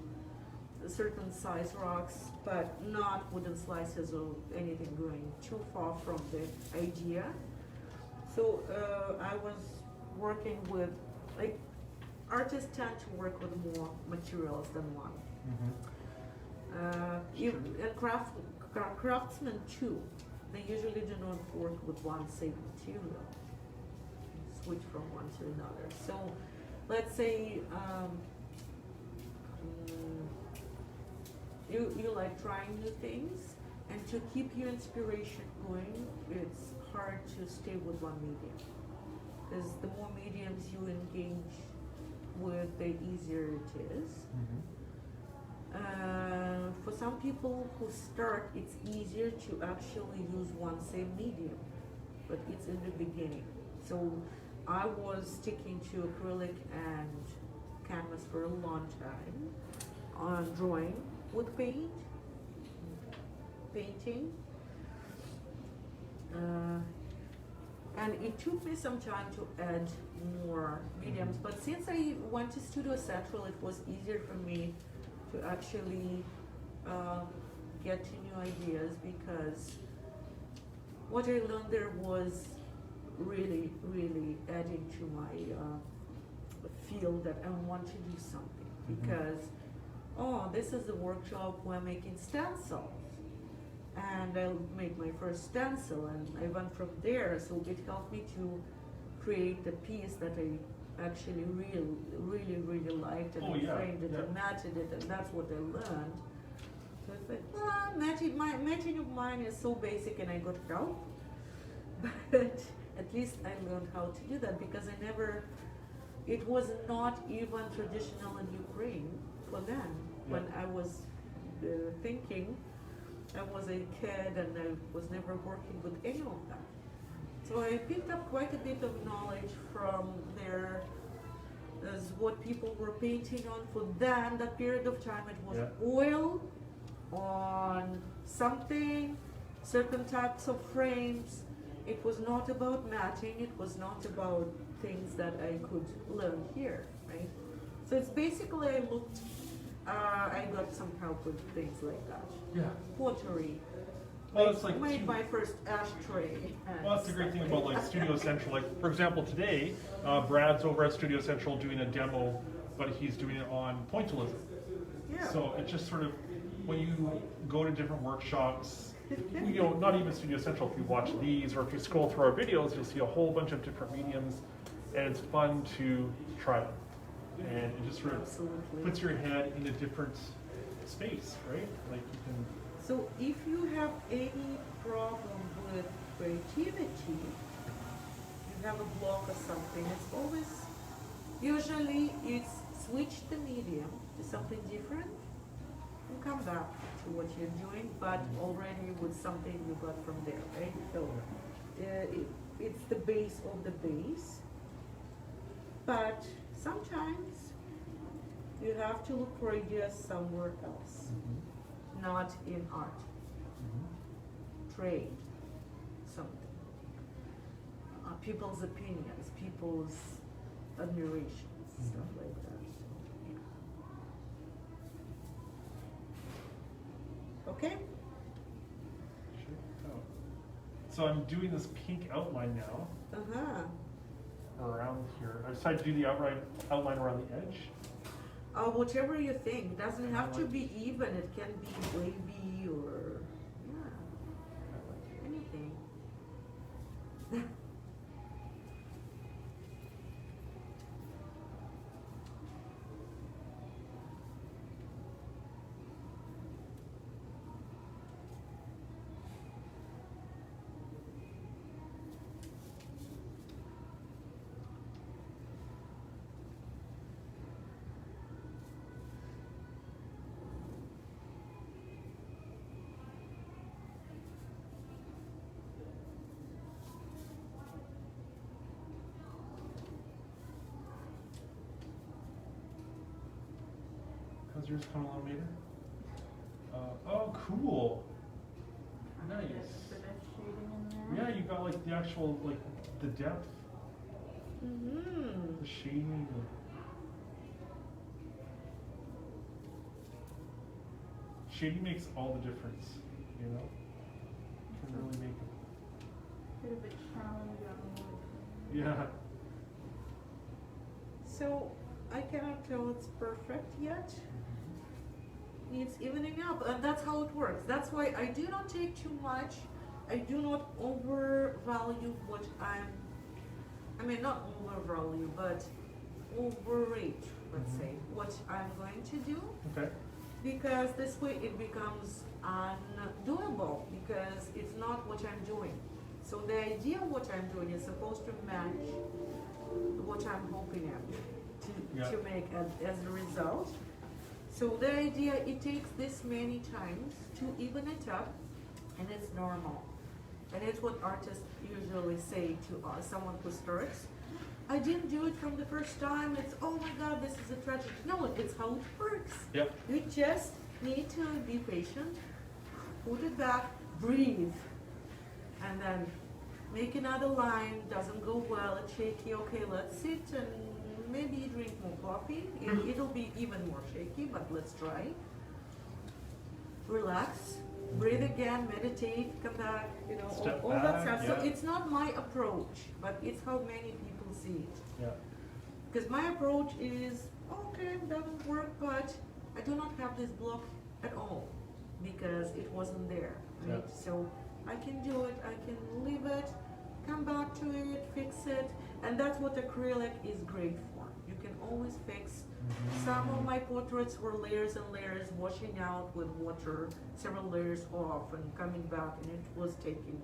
certain size rocks, but not wooden slices or anything going too far from the idea. So I was working with, like, artists tend to work with more materials than one. And craftsmen too, they usually do not work with one same material, switch from one to another. So let's say you like trying new things, and to keep your inspiration going, it's hard to stay with one medium, because the more mediums you engage with, the easier it is. For some people who start, it's easier to actually use one same medium, but it's in the beginning. So I was sticking to acrylic and canvas for a long time, on drawing with painting, and it took me some time to add more mediums, but since I went to Studio Central, it was easier for me to actually get to new ideas, because what I learned there was really, really adding to my feel that I want to do something, because this is the workshop where I'm making stencils, and I made my first stencil, and I went from there. So it helped me to create the piece that I actually really liked, and I framed it and matted it, and that's what I learned. So it's like, well, matching of mine is so basic, and I got help, but at least I learned how to do that, because it was not even traditional in Ukraine for them. When I was thinking, I was a kid and I was never working with any of that. So I picked up quite a bit of knowledge from there, as what people were painting on for them. That period of time, it was oil on something, certain types of frames. It was not about matting, it was not about things that I could learn here, right? So it's basically, I got some help with things like that. Yeah. Pottery. Well, it's like made my first ashtray. Well, that's the great thing about like Studio Central. Like, for example, today, Brad's over at Studio Central doing a demo, but he's doing it on pointillism. Yeah. So it's just sort of, when you go to different workshops, you know, not even Studio Central, if you watch these or if you scroll through our videos, you'll see a whole bunch of different mediums, and it's fun to try them. And it just sort of puts your head in a different space, right? Like you can. So if you have any problem with creativity, you have a block or something, it's always, usually it's switch the medium to something different and come back to what you're doing, but already with something you got from there, right? So it's the base of the base, but sometimes you have to look for ideas somewhere else, not in art. Trade something. People's opinions, people's admirations, stuff like that. Yeah. Okay? Sure. So I'm doing this pink outline now. Around here. I decided to do the outline around the edge. Whatever you think. It doesn't have to be even. It can be wavy or anything. How's yours come along, Mater? Oh, cool. Nice. Just a bit of shading in there. Yeah, you got like the actual, like the depth, Mm-hmm. the shading. Shading makes all the difference, you know? Can really make it. Bit of a challenge on wood. Yeah. So I cannot tell it's perfect yet. Needs evening up, and that's how it works. That's why I do not take too much. I do not overvalue what I mean not overvalue, but overrate, let's say, what I'm going to do. Okay. Because this way it becomes undoable, because it's not what I'm doing. So the idea of what I'm doing is supposed to match what I'm hoping at to make as a result. So the idea, it takes this many times to even it up, and it's normal. And it's what artists usually say to someone who starts. I didn't do it from the first time. It's, oh my God, this is a tragedy. No, it's how it works. Yep. You just need to be patient, put it back, breathe, and then make another line. Doesn't go well, it's shaky. Okay, let's sit and maybe drink more coffee. It'll be even more shaky, but let's try. Relax, breathe again, meditate, come back, you know, Step all that back, stuff. So yeah. it's not my approach, but it's how many people see it. Yeah. Because my approach is, okay, it doesn't work, but I do not have this block at all because it wasn't there, right? Yeah. So I can do it, I can leave it, come back to it, fix it, and that's what acrylic is great for. You can always fix. Some of my portraits were layers and layers, washing out with water, several layers off and coming back, and it was taking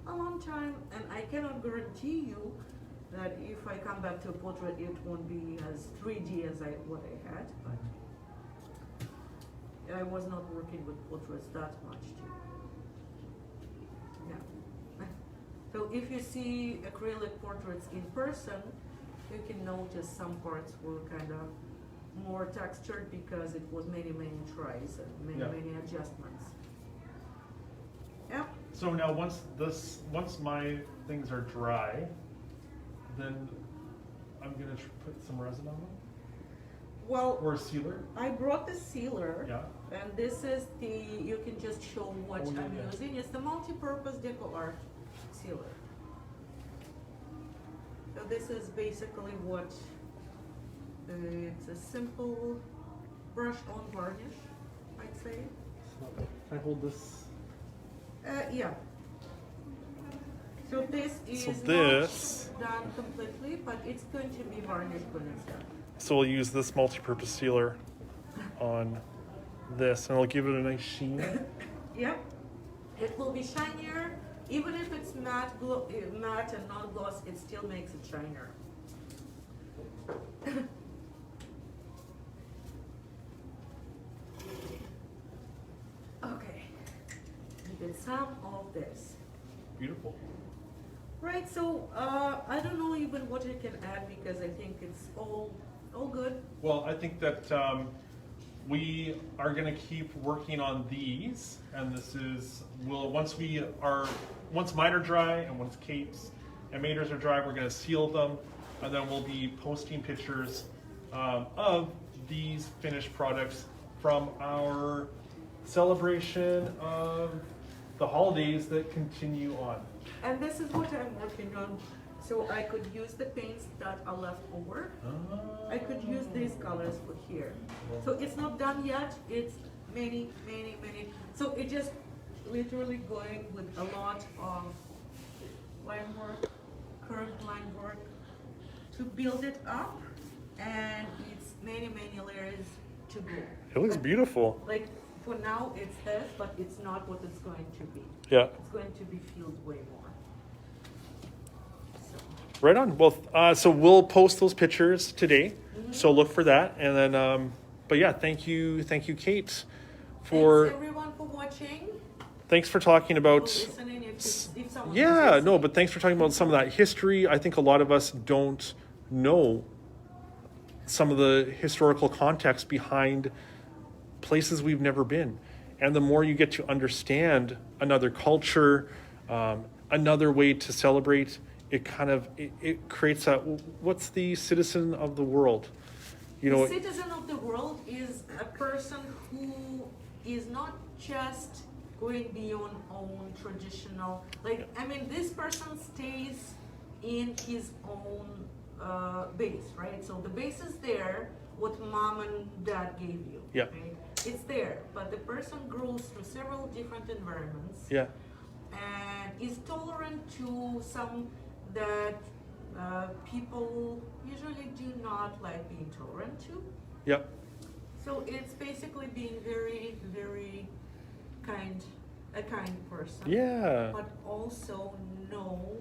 a long time, and I cannot guarantee you that if I come back to a portrait, it won't be as 3D as what I had, but I was not working with portraits that much too. Yeah. So if you see acrylic portraits in person, you can notice some parts were kind of more textured because it was many tries and many adjustments. Yeah. So now once my things are dry, then I'm gonna put some resin on them, Well, or a sealer. I brought the sealer. Yeah. And this is you can just show what Oh, yeah, I'm yeah. using. It's the multi-purpose deco art sealer. So this is basically what, it's a simple brush-on varnish, I'd say. So, can I hold this? Yeah. So this is this- not done completely, but it's going to be varnished when it's done. So we'll use this multi-purpose sealer on this, and it'll give it a nice sheen. Yeah, it will be shinier. Even if it's matte and not gloss, it still makes it shinier. Okay, we did some of this. Beautiful. Right, so I don't know even what I can add because I think it's all good. Well, I think that we are going to keep working on these, and this is once mine are dry and once Kate's and Mater's are dry, we're going to seal them, and then we'll be posting pictures of these finished products from our celebration of the holidays that continue on. And this is what I'm working on. So I could use the paints that are left over. I could use these colors for here. So it's not done yet. It's many. So it just literally going with a lot of line work, curved line work to build it up. And it's many layers to go. It looks beautiful. Like for now it's this, but it's not what it's going to be. Yeah. It's going to be filled way more. Right on. Well, so we'll post those pictures today. So look for that, and then. But yeah, thank you, Kate, for. Thanks everyone for watching. Thanks for talking about. Listening if someone Yeah, is no, listening. but thanks for talking about some of that history. I think a lot of us don't know some of the historical context behind places we've never been. And the more you get to understand another culture, another way to celebrate, it creates what's the citizen of the world? You know, the citizen of the world is a person who is not just going beyond own traditional, like, I mean, this person stays in his own base, right? So the base is there, what mom and dad gave you. Yeah. Right? It's there, but the person grows through several different environments. yeah, And is tolerant to some that people usually do not like being tolerant to. yeah, So it's basically being very, very a kind person. yeah, But also know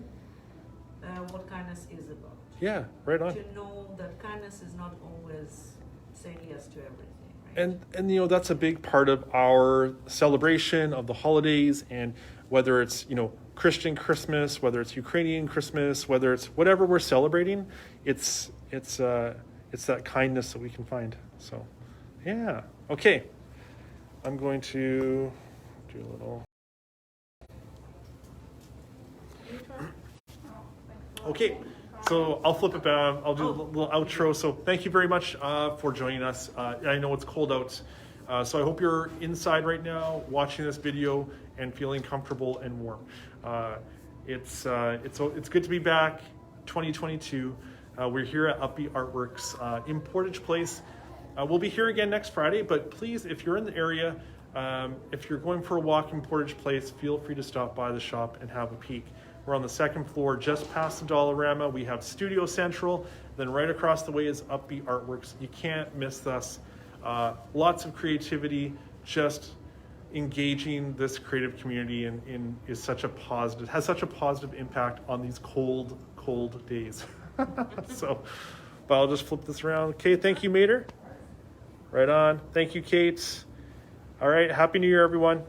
what kindness is about. yeah, right on. To know that kindness is not always saying yes to everything, right? And you know, that's a big part of our celebration of the holidays, and whether it's, you know, Christian Christmas, whether it's Ukrainian Christmas, whether it's whatever we're celebrating, it's that kindness that we can find. So yeah, okay, I'm going to do a little. Okay, so I'll flip it back. I'll do a little outro. So thank you very much for joining us. I know it's cold out, so I hope you're inside right now watching this video and feeling comfortable and warm. It's good to be back. 2022. We're here at Upbeat Artworks in Portage Place. We'll be here again next Friday, but please, if you're in the area, if you're going for a walk in Portage Place, feel free to stop by the shop and have a peek. We're on the second floor, just past the Dollarama. We have Studio Central. Then right across the way is Upbeat Artworks. You can't miss us. Lots of creativity, just engaging this creative community has such a positive impact on these cold days. So, but I'll just flip this around. Okay, thank you, Mater. Right on. Thank you, Kate. All right, Happy New Year, everyone.